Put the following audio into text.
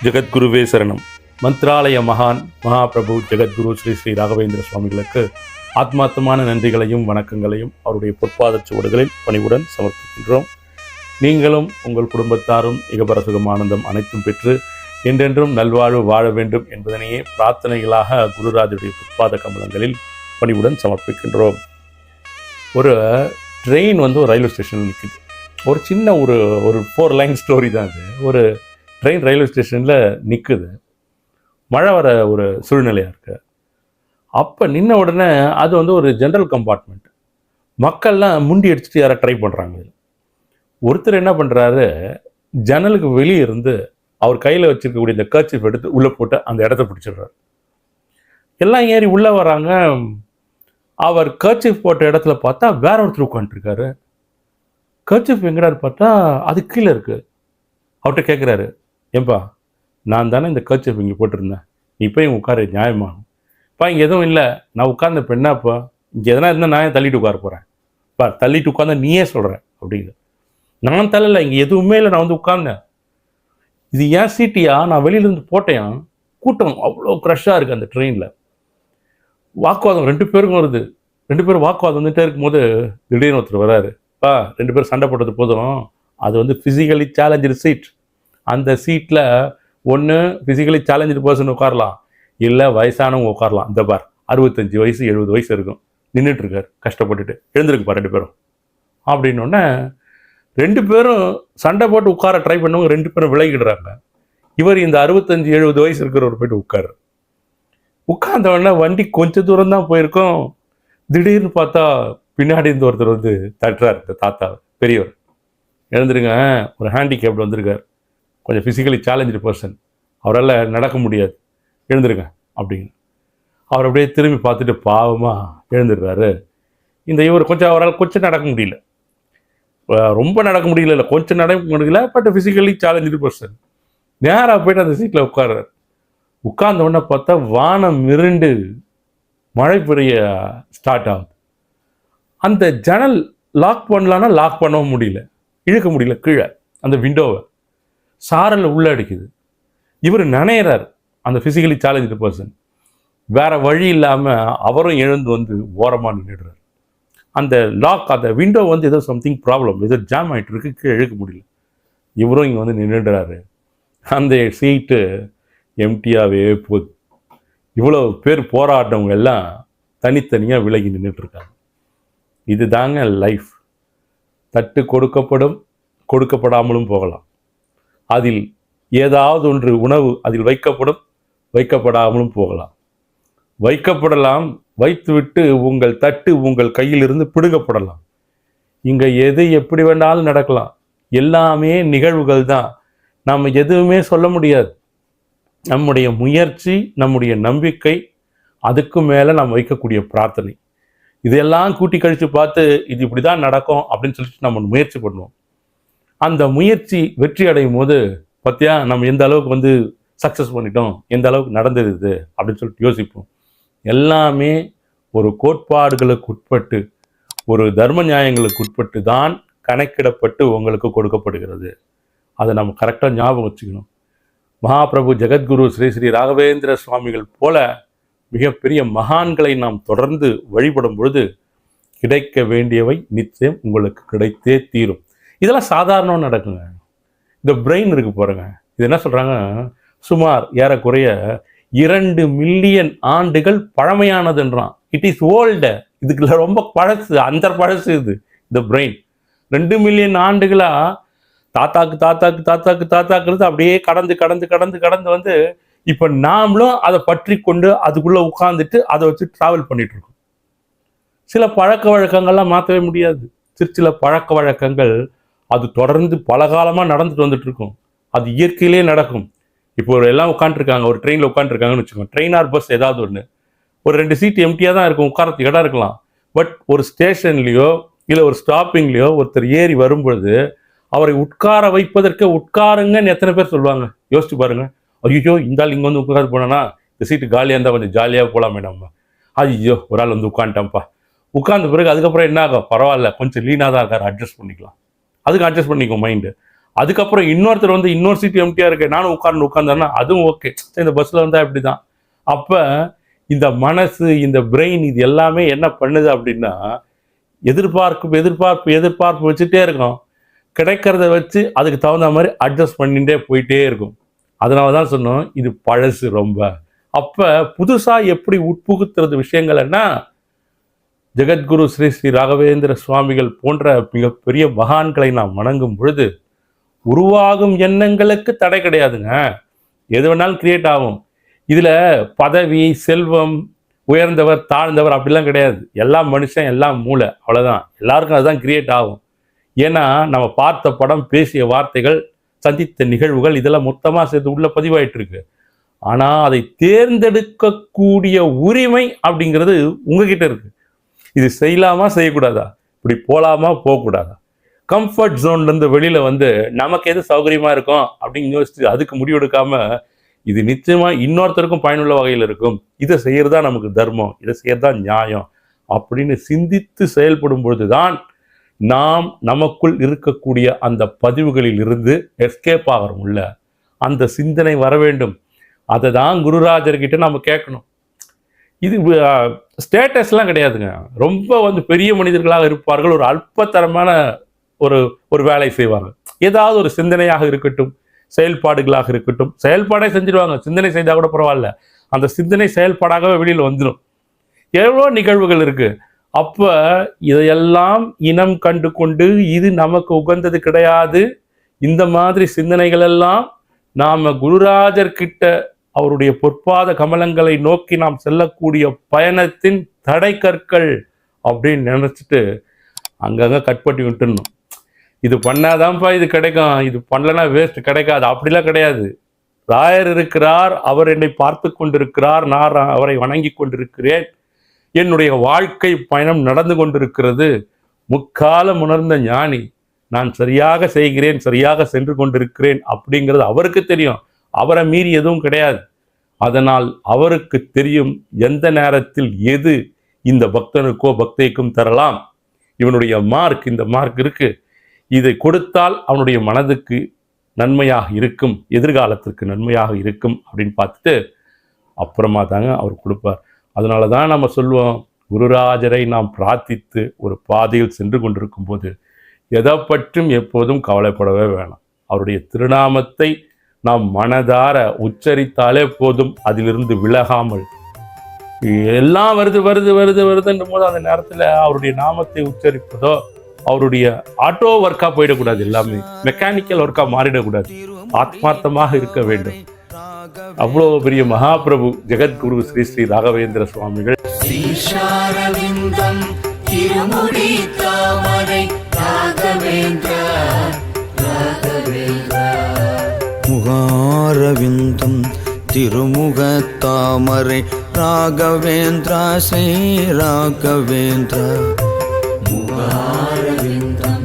ஜெகத்குருவே சரணம். மந்த்ராலய மகான் மகாபிரபு ஜெகத்குரு ஸ்ரீ ஸ்ரீ ராகவேந்திர சுவாமிகளுக்கு ஆத்மார்த்தமான நன்றிகளையும் வணக்கங்களையும் அவருடைய பொற்பாதச் சுவடுகளில் பணிவுடன் சமர்ப்பிக்கின்றோம். நீங்களும் உங்கள் குடும்பத்தாரும் இகபர சுகம் ஆனந்தம் அனைத்தும் பெற்று என்றென்றும் நல்வாழ்வு வாழ வேண்டும் என்பதனையே பிரார்த்தனைகளாக குருராஜுடைய பொற்பாத கமலங்களில் பணிவுடன் சமர்ப்பிக்கின்றோம். ஒரு ட்ரெயின் ஒரு ரயில்வே ஸ்டேஷனில் நிற்குது. ஒரு சின்ன ஒரு 4 லைன் ஸ்டோரி தான் அது. ஒரு ட்ரெயின் ரயில்வே ஸ்டேஷனில் நிற்குது. மழை வர ஒரு சூழ்நிலையாக இருக்குது. அப்போ நின்ன உடனே அது ஒரு ஜென்ரல் கம்பார்ட்மெண்ட். மக்கள்லாம் முண்டி அடிச்சுட்டு யாரை ட்ரை பண்ணுறாங்க. ஒருத்தர் என்ன பண்ணுறாரு, ஜன்னலுக்கு வெளியே இருந்து அவர் கையில் வச்சுருக்கக்கூடிய இந்த கர்ச்சீஃப் எடுத்து உள்ளே போட்டு அந்த இடத்த பிடிச்சிடுறாரு. எல்லாம் ஏறி உள்ளே வராங்க. அவர் கர்ச்சீஃப் போட்ட இடத்துல பார்த்தா வேற ஒருத்தர் உட்காந்துருக்காரு. கர்ச்சீஃப் எங்கடாரு பார்த்தா அது கீழே இருக்குது. அவர்கிட்ட கேட்குறாரு, ஏன்பா நான் தானே இந்த கர்ச்சீஃப் இங்கே போட்டிருந்தேன், நீ போய் இங்கே உட்காரு, நியாயமாகும். இப்போ இங்கே எதுவும் இல்லை, நான் உட்கார்ந்த பெண்ணாப்பா, இங்கே எதனா இருந்தால் நான் தள்ளிட்டு உட்கார போகிறேன். பா தள்ளிட்டு உட்காந்தா நீயே சொல்கிறேன் அப்படிங்கிற. நான் தள்ளலை, இங்கே எதுவுமே இல்லை, நான் உட்கார்ந்தேன். இது ஏன் சீட்டியா, நான் வெளியிலேருந்து போட்டேன். கூட்டம் அவ்வளோ க்ரஷ்ஷாக இருக்குது அந்த ட்ரெயினில். வாக்குவாதம் 2 பேருக்கும் வருது. 2 பேரும் வாக்குவாதம் வந்துகிட்டே இருக்கும்போது திடீர்னு ஒருத்தர் வராரு. பா 2 பேரும் சண்டை போட்டது போதும், அது ஃபிசிக்கலி சேலஞ்சு சீட். அந்த சீட்டில் ஒன்று ஃபிசிக்கலி சேலஞ்சு பர்சன் உட்காரலாம், இல்லை வயசானவங்க உட்காரலாம். இந்த பார் 65 வயசு 70 வயசு இருக்கும், நின்றுட்டுருக்கார் கஷ்டப்பட்டுட்டு, எழுந்திருக்குப்பா 2 பேரும் அப்படின்னோடனே 2 பேரும் சண்டை போட்டு உட்கார ட்ரை பண்ணவங்க 2 பேரும் விலகிடுறாங்க. இவர் இந்த 65-70 வயசு இருக்கிறவர் போய்ட்டு உட்கார்ந்தவொடனே வண்டி கொஞ்சம் தூரம் தான் போயிருக்கோம். திடீர்னு பார்த்தா பின்னாடி இருந்து ஒருத்தர் தட்டுறார். இந்த தாத்தா பெரியவர், எழுந்துருங்க, ஒரு ஹேண்டிகேப்ட் வந்திருக்கார், கொஞ்சம் ஃபிசிக்கலி சேலஞ்சு பர்சன், அவரால் நடக்க முடியாது, எழுந்துருங்க அப்படின்னு. அவர் அப்படியே திரும்பி பார்த்துட்டு பாவமாக எழுந்துடுறாரு. இவர் அவரால் கொஞ்சம் நடக்க முடியல, ரொம்ப நடக்க முடியல, இல்லை கொஞ்சம் நடக்க முடியல, பட் ஃபிசிக்கலி சேலஞ்சு பர்சன். நேராக போய்ட்டு அந்த சீட்டில் உட்கார்றார். உட்கார்ந்த உடனே பார்த்தா வானம் மிருண்டு மழை பெய்ய ஸ்டார்ட் ஆகுது. அந்த ஜன்னல் லாக் பண்ணலான்னா லாக் பண்ணவும் முடியல, இழுக்க முடியல கீழே அந்த விண்டோவை. சாரல் உள்ளே அடிக்குது. இவர் நனையிறார், அந்த ஃபிசிக்கலி சேலஞ்சு பர்சன். வேற வழி இல்லாமல் அவரும் எழுந்து ஓரமாக நின்றுடுறார். அந்த லாக், அந்த விண்டோ ஏதோ சம்திங் ப்ராப்ளம், ஏதோ ஜாம் ஆகிட்டு இருக்கு, கீழே இழுக்க முடியல. இவரும் இங்கே நின்றுடுறாரு. அந்த சீட்டு எம்டியாகவே போகுது. இவ்வளோ பேர் போராட்டவங்க எல்லாம் தனித்தனியாக விலகி நின்றுட்டுருக்காங்க. இது தாங்க லைஃப். தட்டு கொடுக்கப்படும், கொடுக்கப்படாமலும் போகலாம். அதில் ஏதாவது ஒன்று உணவு அதில் வைக்கப்படும், வைக்கப்படாமலும் போகலாம். வைக்கப்படலாம், வைத்துவிட்டு உங்கள் தட்டு உங்கள் கையிலிருந்து பிடுங்கப்படலாம். இங்கே எது எப்படி வேண்டாலும் நடக்கலாம். எல்லாமே நிகழ்வுகள் தான். நாம் எதுவுமே சொல்ல முடியாது. நம்முடைய முயற்சி, நம்முடைய நம்பிக்கை, அதுக்கு மேலே நாம் வைக்கக்கூடிய பிரார்த்தனை, இதெல்லாம் கூட்டி கழித்து பார்த்து இது இப்படி தான் நடக்கும் அப்படின்னு சொல்லிட்டு நம்ம முயற்சி பண்ணுவோம். அந்த முயற்சி வெற்றி அடையும் போது பார்த்தியா நம்ம எந்த அளவுக்கு சக்ஸஸ் பண்ணிட்டோம், எந்த அளவுக்கு நடந்தது இது அப்படின்னு சொல்லிட்டு யோசிப்போம். எல்லாமே ஒரு கோட்பாடுகளுக்கு உட்பட்டு, ஒரு தர்ம நியாயங்களுக்கு உட்பட்டு தான் கணக்கிடப்பட்டு உங்களுக்கு கொடுக்கப்படுகிறது. அதை நம்ம கரெக்டாக ஞாபகம் வச்சுக்கணும். மகாபிரபு ஜெகத்குரு ஸ்ரீ ஸ்ரீ ராகவேந்திர சுவாமிகள் போல மிகப்பெரிய மகான்களை நாம் தொடர்ந்து வழிபடும் பொழுது கிடைக்க வேண்டியவை நிச்சயம் உங்களுக்கு கிடைத்தே தீரும். இதெல்லாம் சாதாரணமாக நடக்குங்க. இந்த பிரெயின் இருக்கு பாருங்க, இது என்ன சொல்கிறாங்க, சுமார் ஏறக்குறைய 2 மில்லியன் ஆண்டுகள் பழமையானதுன்றான். It is old. இதுக்குள்ள ரொம்ப பழசு, அந்த பழசு இது. இந்த பிரெயின் 2 மில்லியன் ஆண்டுகளாக தாத்தாக்கு அப்படியே கடந்து இப்போ நாமளும் அதை பற்றி கொண்டு அதுக்குள்ளே உட்காந்துட்டு அதை வச்சு ட்ராவல் பண்ணிட்டு இருக்கோம். சில பழக்க வழக்கங்கள்லாம் மாற்றவே முடியாது. சில பழக்க வழக்கங்கள் அது தொடர்ந்து பல காலமாக நடந்துட்டு வந்துட்டு இருக்கும். அது இயற்கையிலே நடக்கும். இப்போ எல்லாம் உட்காந்துருக்காங்க, ஒரு ட்ரெயினில் உட்காந்துருக்காங்கன்னு வச்சுக்கோங்க. ட்ரெயின் ஆர் பஸ் ஏதாவது ஒன்று, ஒரு 2 சீட்டு எம்டியாக தான் இருக்கும், உட்காரத்துக்கு இடம் இருக்கலாம். பட் ஒரு ஸ்டேஷன்லேயோ இல்லை ஒரு ஸ்டாப்பிங்லேயோ ஒருத்தர் ஏறி வரும்பொழுது அவரை உட்கார வைப்பதற்கு உட்காருங்கன்னு எத்தனை பேர் சொல்லுவாங்க? யோசிச்சு பாருங்க. ஐயோ இந்த ஆள் இங்கே உட்கார போனா இந்த சீட்டு காலியாக இருந்தால் கொஞ்சம் ஜாலியாக போகலாமே நம்ம. ஐயோ ஒரு ஆள் உட்காந்துட்டான்ப்பா. உட்கார்ந்த பிறகு அதுக்கப்புறம் என்ன ஆகும், பரவாயில்ல கொஞ்சம் லீனாக தான் இருக்கார், அட்ஜஸ்ட் பண்ணிக்கலாம். அதுக்கு அட்ஜஸ்ட் பண்ணிக்கும் மைண்டு. அதுக்கப்புறம் இன்னொருத்தர் வந்து இன்னொரு சீட்டு எம்டியாக இருக்கு, நானும் உட்கார்ந்தேன்னா அதுவும் ஓகே, இந்த பஸ்ஸில் வந்தால் இப்படி தான். அப்போ இந்த மனசு, இந்த பிரெயின், இது எல்லாமே என்ன பண்ணுது அப்படின்னா, எதிர்பார்ப்பு வச்சுட்டே இருக்கும். கிடைக்கிறத வச்சு அதுக்கு தகுந்த மாதிரி அட்ஜஸ்ட் பண்ணிகிட்டே போயிட்டே இருக்கும். அதனால தான் சொன்னோம் இது பழசு ரொம்ப. அப்போ புதுசாக எப்படி உட்புகுத்துறது விஷயங்கள்னா, ஜெகத்குரு ஸ்ரீ ஸ்ரீ ராகவேந்திர சுவாமிகள் போன்ற மிகப்பெரிய மகான்களை நாம் வணங்கும் பொழுது உருவாகும் எண்ணங்களுக்கு தடை கிடையாதுங்க. எது வேணாலும் கிரியேட் ஆகும். இதில் பதவி, செல்வம், உயர்ந்தவர், தாழ்ந்தவர் அப்படிலாம் கிடையாது. எல்லாம் மனுஷன், எல்லாம் மூளை, அவ்வளோதான். எல்லாருக்கும் அதுதான் கிரியேட் ஆகும். ஏன்னா நம்ம பார்த்த படம், பேசிய வார்த்தைகள், சந்தித்த நிகழ்வுகள் இதெல்லாம் மொத்தமாக சேர்த்து உள்ள பதிவாயிட்டு இருக்கு. ஆனால் அதை தேர்ந்தெடுக்கக்கூடிய உரிமை அப்படிங்கிறது உங்ககிட்ட இருக்கு. இது செய்யலாமா செய்யக்கூடாதா, இப்படி போகலாமா போகக்கூடாதா, கம்ஃபர்ட் ஜோன்லேருந்து வெளியில் வந்து நமக்கு எது சௌகரியமாக இருக்கும் அப்படின்னு யோசிச்சு அதுக்கு முடிவெடுக்காம, இது நிச்சயமாக இன்னொருத்தருக்கும் பயனுள்ள வகையில் இருக்கும், இதை செய்கிறதா நமக்கு தர்மம், இதை செய்கிறதா நியாயம் அப்படின்னு சிந்தித்து செயல்படும் பொழுதுதான் நாம் நமக்குள் இருக்கக்கூடிய அந்த பதிவுகளில் இருந்து எஸ்கேப் ஆகிறோம். உள்ள அந்த சிந்தனை வர வேண்டும். அதை தான் குருராஜர்கிட்ட நம்ம கேட்கணும். இது ஸ்டேட்டஸ்லாம் கிடையாதுங்க. ரொம்ப வந்து பெரிய மனிதர்களாக இருப்பார்கள், ஒரு அல்பத்தரமான ஒரு வேலை செய்வாங்க. ஏதாவது ஒரு சிந்தனையாக இருக்கட்டும், செயல்பாடுகளாக இருக்கட்டும், செயல்பாடே செஞ்சிடுவாங்க. சிந்தனை செய்தால் கூட பரவாயில்ல, அந்த சிந்தனை செயல்பாடாகவே வெளியில் வந்துடும். எவ்வளோ நிகழ்வுகள் இருக்கு. அப்போ இதையெல்லாம் இனம் கண்டு கொண்டு இது நமக்கு உகந்தது கிடையாது, இந்த மாதிரி சிந்தனைகள் எல்லாம் நாம் குருராஜர்கிட்ட அவருடைய பொற்பாத கமலங்களை நோக்கி நாம் செல்லக்கூடிய பயணத்தின் தடை கற்கள் அப்படின்னு நினச்சிட்டு அங்கங்கே கட் பண்ணி விட்டுடணும். இது பண்ணாதான்ப்பா இது கிடைக்கும், இது பண்ணலன்னா வேஸ்ட், கிடைக்காது, அப்படிலாம் கிடையாது. ராயர் இருக்கிறார், அவர் என்னை பார்த்து கொண்டிருக்கிறார், நான் அவரை வணங்கி கொண்டிருக்கிறேன், என்னுடைய வாழ்க்கை பயணம் நடந்து கொண்டிருக்கிறது. முக்காலம் உணர்ந்த ஞானி, நான் சரியாக செய்கிறேன், சரியாக சென்று கொண்டிருக்கிறேன் அப்படிங்கிறது அவருக்கு தெரியும். அவரை மீறி எதுவும் கிடையாது. அதனால் அவருக்கு தெரியும் எந்த நேரத்தில் எது இந்த பக்தனுக்கோ பக்தைக்கும் தரலாம். இவனுடைய மார்க், இந்த மார்க் இருக்கு, இதை கொடுத்தால் அவனுடைய மனதுக்கு நன்மையாக இருக்கும், எதிர்காலத்திற்கு நன்மையாக இருக்கும் அப்படின்னு பார்த்துட்டு அப்புறமா தாங்க அவர் கொடுப்பார். அதனால தான் நம்ம சொல்லுவோம், குருராஜரை நாம் பிரார்த்தித்து ஒரு பாதையில் சென்று கொண்டிருக்கும் போது எதை பற்றும் எப்போதும் கவலைப்படவே வேணாம். அவருடைய திருநாமத்தை நாம் மனதார உச்சரித்தாலே போதும், அதிலிருந்து விலகாமல். எல்லாம் வருதுன்ற போது அந்த நேரத்தில் அவருடைய நாமத்தை உச்சரிப்பதோ அவருடைய ஆட்டோ ஒர்க்காக போயிடக்கூடாது, எல்லாமே மெக்கானிக்கல் ஒர்க்காக மாறிடக்கூடாது, ஆத்மார்த்தமாக இருக்க வேண்டும். அவ்வளோ பெரிய மகாபிரபு ஜெகத்குரு ஸ்ரீ ஸ்ரீ ராகவேந்திர சுவாமிகள். முகாரவிந்தம் திருமுகத்தாமரை ராகவேந்திரா ஸ்ரீ ராகவேந்திரா. முகாரவிந்தம்